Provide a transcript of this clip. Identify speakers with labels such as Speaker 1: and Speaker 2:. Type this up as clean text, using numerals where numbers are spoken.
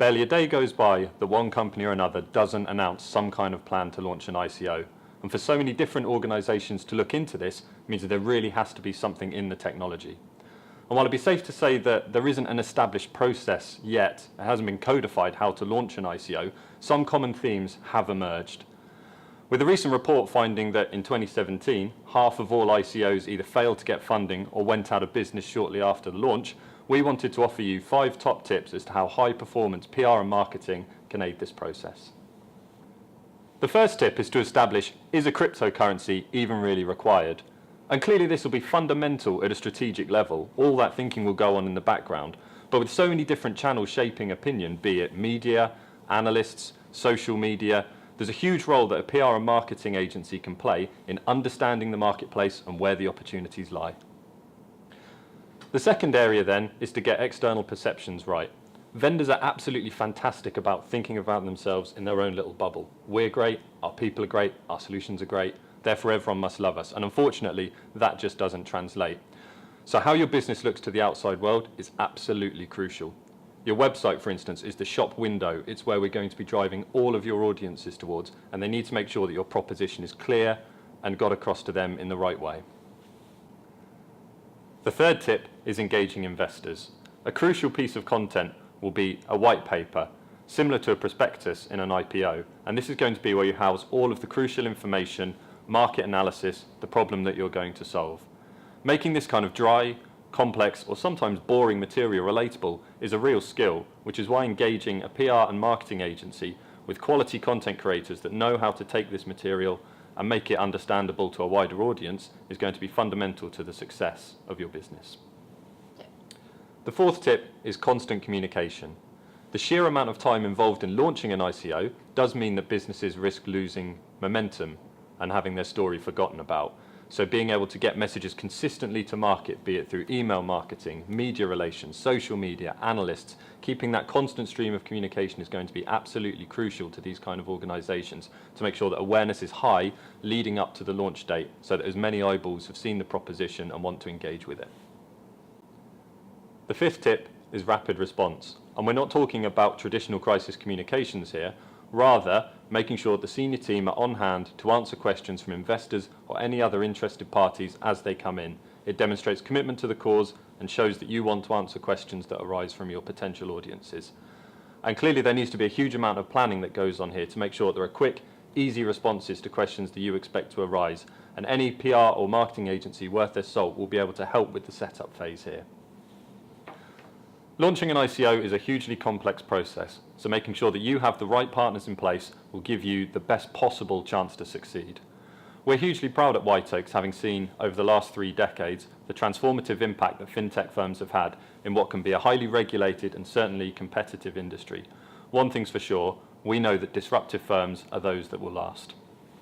Speaker 1: Barely a day goes by that one company or another doesn't announce some kind of plan to launch an ICO. And for so many different organisations to look into this means that there really has to be something in the technology. And while it'd be safe to say that there isn't an established process yet, it hasn't been codified how to launch an ICO, some common themes have emerged. With a recent report finding that in 2017, half of all ICOs either failed to get funding or went out of business shortly after the launch, we wanted to offer you 5 top tips as to how high-performance PR and marketing can aid this process. The first tip is to establish, is a cryptocurrency even really required? And clearly this will be fundamental at a strategic level. All that thinking will go on in the background. But with so many different channels shaping opinion, be it media, analysts, social media, there's a huge role that a PR and marketing agency can play in understanding the marketplace and where the opportunities lie. The second area then is to get external perceptions right. Vendors are absolutely fantastic about thinking about themselves in their own little bubble. We're great, our people are great, our solutions are great, therefore everyone must love us. And unfortunately, that just doesn't translate. So how your business looks to the outside world is absolutely crucial. Your website, for instance, is the shop window. It's where we're going to be driving all of your audiences towards, and they need to make sure that your proposition is clear and got across to them in the right way. The third tip is engaging investors. A crucial piece of content will be a white paper, similar to a prospectus in an IPO, and this is going to be where you house all of the crucial information, market analysis, the problem that you're going to solve. Making this kind of dry, complex, or sometimes boring material relatable is a real skill, which is why engaging a PR and marketing agency with quality content creators that know how to take this material and make it understandable to a wider audience is going to be fundamental to the success of your business. The fourth tip is constant communication. The sheer amount of time involved in launching an ICO does mean that businesses risk losing momentum and having their story forgotten about. So being able to get messages consistently to market, be it through email marketing, media relations, social media, analysts, keeping that constant stream of communication is going to be absolutely crucial to these kind of organizations to make sure that awareness is high leading up to the launch date so that as many eyeballs have seen the proposition and want to engage with it. The fifth tip is rapid response. And we're not talking about traditional crisis communications here, rather making sure the senior team are on hand to answer questions from investors or any other interested parties as they come in. It demonstrates commitment to the cause and shows that you want to answer questions that arise from your potential audiences. And clearly there needs to be a huge amount of planning that goes on here to make sure that there are quick, easy responses to questions that you expect to arise. And any PR or marketing agency worth their salt will be able to help with the setup phase here. Launching an ICO is a hugely complex process, so making sure that you have the right partners in place will give you the best possible chance to succeed. We're hugely proud at Whiteoaks, having seen over the last 3 decades the transformative impact that fintech firms have had in what can be a highly regulated and certainly competitive industry. One thing's for sure, we know that disruptive firms are those that will last.